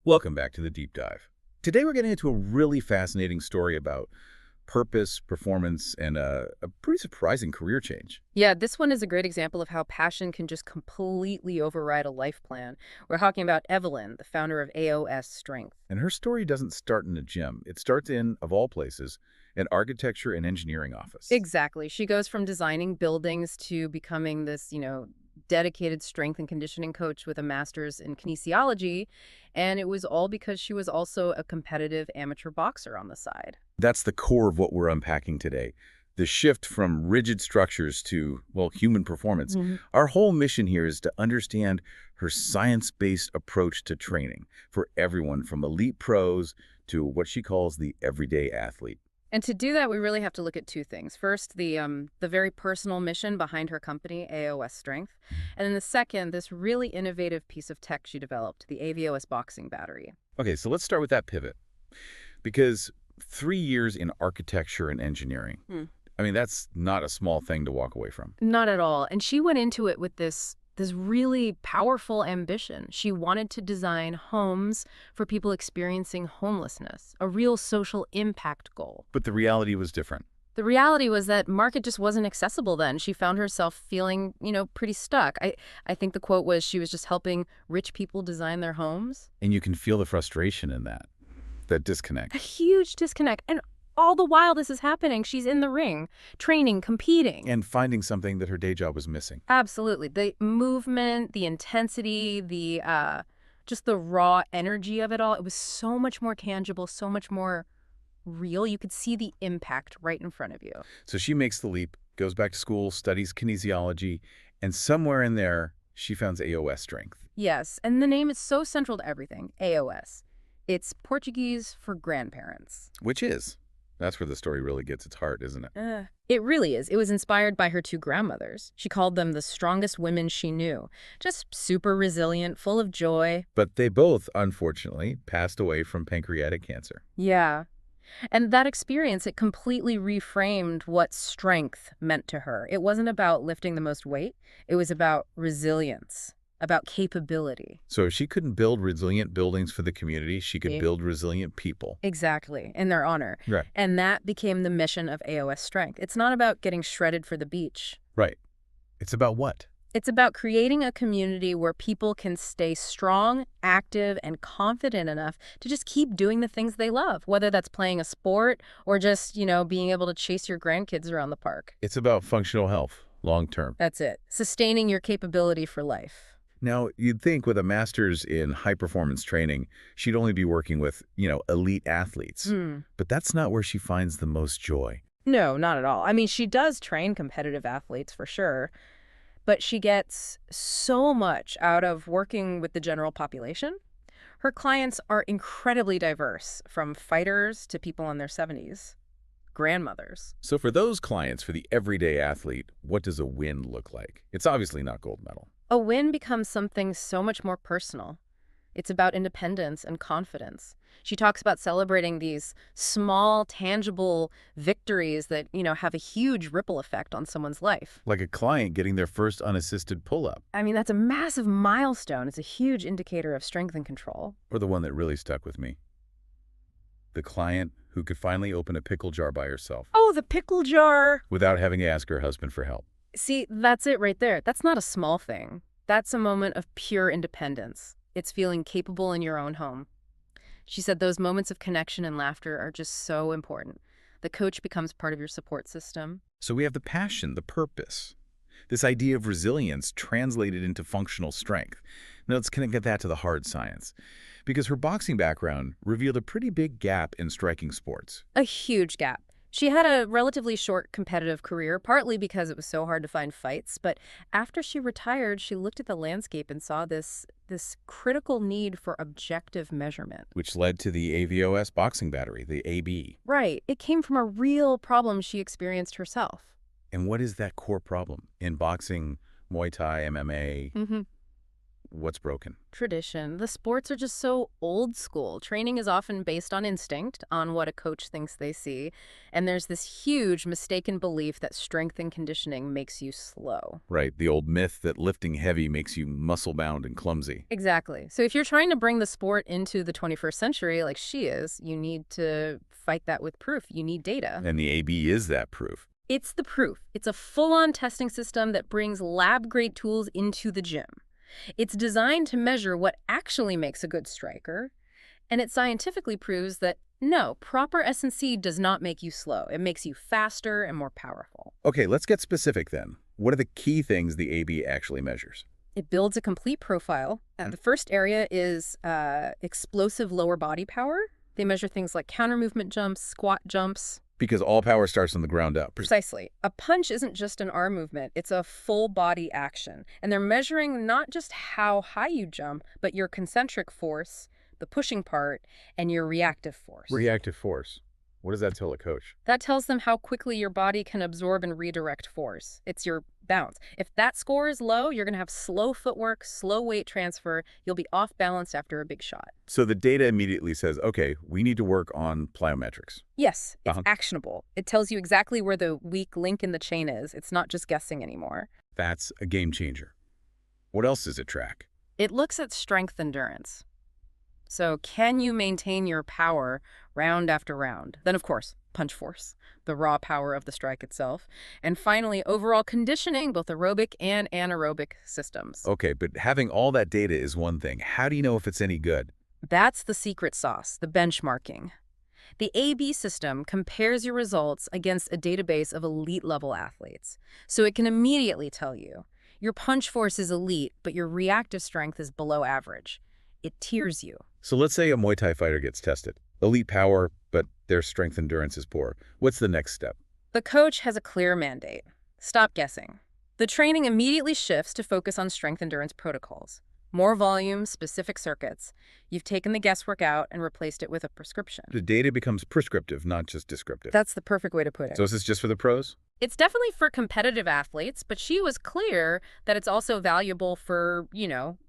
Welcome back to the Deep Dive. Today we're getting into a really fascinating story about purpose, performance, and a pretty surprising career change. Yeah, this one is a great example of how passion can just completely override a life plan. We're talking about Evelyn, the founder of AOS Strength. And her story doesn't start in a gym. It starts in, of all places, an architecture and engineering office. Exactly. She goes from designing buildings to becoming this dedicated strength and conditioning coach with a master's in kinesiology. And it was all because she was also a competitive amateur boxer on the side. That's the core of what we're unpacking today. The shift from rigid structures to, well, human performance. Our whole mission here is to understand her science-based approach to training for everyone from elite pros to what she calls the everyday athlete. And to do that, we really have to look at two things. First, the very personal mission behind her company, AOS Strength. And then the second, this really innovative piece of tech she developed, the Avos Boxing Battery. Okay, so let's start with that pivot. Because 3 years in architecture and engineering, I mean, that's not a small thing to walk away from. Not at all. And she went into it with this really powerful ambition. She wanted to design homes for people experiencing homelessness, a real social impact goal. But the reality was different. The reality was that market just wasn't accessible then. She found herself feeling pretty stuck. I think the quote was she was just helping rich people design their homes. And you can feel the frustration in that disconnect. A huge disconnect. And all the while this is happening, she's in the ring, training, competing. And finding something that her day job was missing. Absolutely. The movement, the intensity, just the raw energy of it all, it was so much more tangible, so much more real. You could see the impact right in front of you. So she makes the leap, goes back to school, studies kinesiology, and somewhere in there, she founds AOS Strength. Yes, and the name is so central to everything, AOS. It's Portuguese for grandparents. Which is. That's where the story really gets its heart, isn't it? It really is. It was inspired by her two grandmothers. She called them the strongest women she knew. Just super resilient, full of joy. But they both, unfortunately, passed away from pancreatic cancer. Yeah. And that experience, it completely reframed what strength meant to her. It wasn't about lifting the most weight. It was about resilience, about capability. So if she couldn't build resilient buildings for the community, she could build resilient people. Exactly, in their honor. Right. And that became the mission of AOS Strength. It's not about getting shredded for the beach. Right. It's about what? It's about creating a community where people can stay strong, active, and confident enough to just keep doing the things they love, whether that's playing a sport or just being able to chase your grandkids around the park. It's about functional health, long term. That's it. Sustaining your capability for life. Now, you'd think with a master's in high-performance training, she'd only be working with, elite athletes. But that's not where she finds the most joy. No, not at all. I mean, she does train competitive athletes for sure, but she gets so much out of working with the general population. Her clients are incredibly diverse, from fighters to people in their 70s, grandmothers. So for those clients, for the everyday athlete, what does a win look like? It's obviously not gold medal. A win becomes something so much more personal. It's about independence and confidence. She talks about celebrating these small, tangible victories that have a huge ripple effect on someone's life. Like a client getting their first unassisted pull-up. I mean, that's a massive milestone. It's a huge indicator of strength and control. Or the one that really stuck with me. The client who could finally open a pickle jar by herself. Oh, the pickle jar! Without having to ask her husband for help. See, that's it right there. That's not a small thing. That's a moment of pure independence. It's feeling capable in your own home. She said those moments of connection and laughter are just so important. The coach becomes part of your support system. So we have the passion, the purpose. This idea of resilience translated into functional strength. Now let's connect that to the hard science. Because her boxing background revealed a pretty big gap in striking sports. A huge gap. She had a relatively short competitive career, partly because it was so hard to find fights. But after she retired, she looked at the landscape and saw this critical need for objective measurement. Which led to the AVOS Boxing Battery, the AB. Right. It came from a real problem she experienced herself. And what is that core problem in boxing, Muay Thai, MMA? What's broken? Tradition. The sports are just so old school. Training is often based on instinct, on what a coach thinks they see. And there's this huge mistaken belief that strength and conditioning makes you slow. Right, the old myth that lifting heavy makes you muscle-bound and clumsy. Exactly. So if you're trying to bring the sport into the 21st century like she is, you need to fight that with proof. You need data. And the AB is that proof. It's the proof. It's a full-on testing system that brings lab-grade tools into the gym. It's designed to measure what actually makes a good striker, and it scientifically proves that, no, proper S&C does not make you slow. It makes you faster and more powerful. Okay, let's get specific then. What are the key things the AB actually measures? It builds a complete profile. The first area is explosive lower body power. They measure things like counter movement jumps, squat jumps. Because all power starts on the ground up. Precisely. A punch isn't just an arm movement. It's a full body action. And they're measuring not just how high you jump, but your concentric force, the pushing part, and your reactive force. Reactive force. What does that tell a coach? That tells them how quickly your body can absorb and redirect force. It's your bounce. If that score is low, you're going to have slow footwork, slow weight transfer. You'll be off balance after a big shot. So the data immediately says, okay, we need to work on plyometrics. Yes, it's actionable. It tells you exactly where the weak link in the chain is. It's not just guessing anymore. That's a game changer. What else does it track? It looks at strength endurance. So can you maintain your power round after round? Then, of course, punch force, the raw power of the strike itself. And finally, overall conditioning, both aerobic and anaerobic systems. Okay, but having all that data is one thing. How do you know if it's any good? That's the secret sauce, the benchmarking. The AB system compares your results against a database of elite-level athletes. So it can immediately tell you, your punch force is elite, but your reactive strength is below average. It tiers you. So let's say a Muay Thai fighter gets tested. Elite power, but their strength endurance is poor. What's the next step? The coach has a clear mandate. Stop guessing. The training immediately shifts to focus on strength endurance protocols. More volume, specific circuits. You've taken the guesswork out and replaced it with a prescription. The data becomes prescriptive, not just descriptive. That's the perfect way to put it. So is this just for the pros? It's definitely for competitive athletes, but she was clear that it's also valuable for,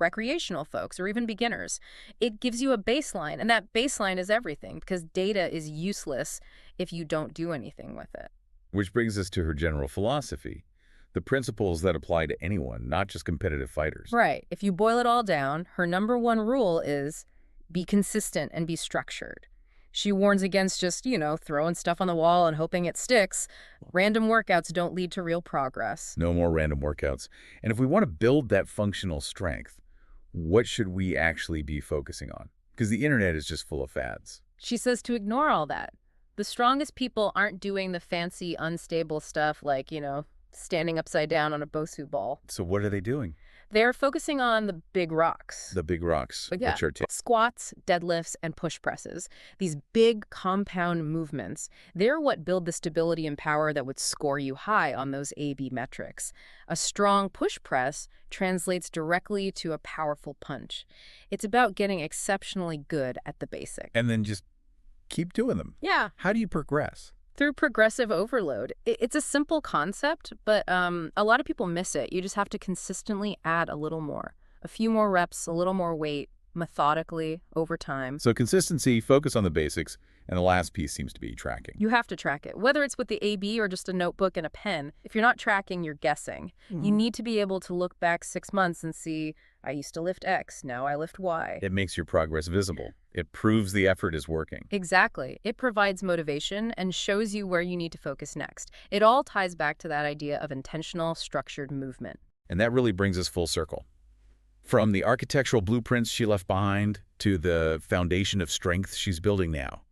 recreational folks or even beginners. It gives you a baseline, and that baseline is everything because data is useless if you don't do anything with it. Which brings us to her general philosophy. The principles that apply to anyone, not just competitive fighters. Right. If you boil it all down, her number one rule is be consistent and be structured. She warns against just, throwing stuff on the wall and hoping it sticks. Random workouts don't lead to real progress. No more random workouts. And if we want to build that functional strength, what should we actually be focusing on? Because the internet is just full of fads. She says to ignore all that. The strongest people aren't doing the fancy, unstable stuff like, standing upside down on a Bosu ball. So what are they doing? They're focusing on the big rocks. The big rocks, Yeah. which are Squats, deadlifts, and push presses. These big compound movements, they're what build the stability and power that would score you high on those AB metrics. A strong push press translates directly to a powerful punch. It's about getting exceptionally good at the basic. And then just keep doing them. Yeah. How do you progress? Through progressive overload. It's a simple concept, but a lot of people miss it. You just have to consistently add a little more. A few more reps, a little more weight, methodically, over time. So consistency, focus on the basics, and the last piece seems to be tracking. You have to track it, whether it's with the AB or just a notebook and a pen. If you're not tracking, you're guessing. You need to be able to look back 6 months and see, I used to lift X, now I lift Y. It makes your progress visible. It proves the effort is working. Exactly. It provides motivation and shows you where you need to focus next. It all ties back to that idea of intentional, structured movement. And that really brings us full circle. From the architectural blueprints she left behind to the foundation of strength she's building now.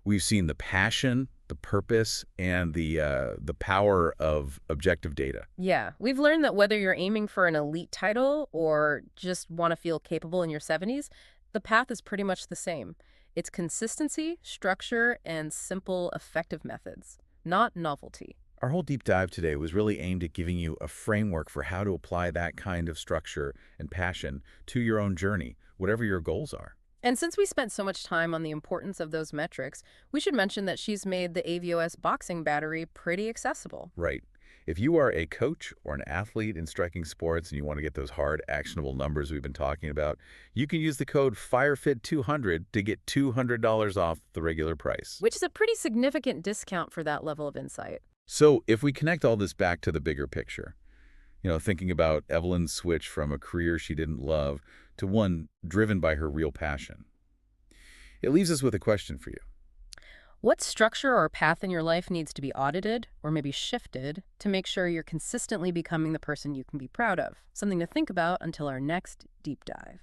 We've seen the passion, the purpose, and the power of objective data. Yeah, we've learned that whether you're aiming for an elite title or just want to feel capable in your 70s, the path is pretty much the same. It's consistency, structure, and simple, effective methods, not novelty. Our whole deep dive today was really aimed at giving you a framework for how to apply that kind of structure and passion to your own journey, whatever your goals are. And since we spent so much time on the importance of those metrics, we should mention that she's made the Avos Boxing Battery pretty accessible. Right. If you are a coach or an athlete in striking sports and you want to get those hard, actionable numbers we've been talking about, you can use the code FIREFIT200 to get $200 off the regular price. Which is a pretty significant discount for that level of insight. So if we connect all this back to the bigger picture, thinking about Evelyn's switch from a career she didn't love to one driven by her real passion, it leaves us with a question for you. What structure or path in your life needs to be audited or maybe shifted to make sure you're consistently becoming the person you can be proud of? Something to think about until our next deep dive.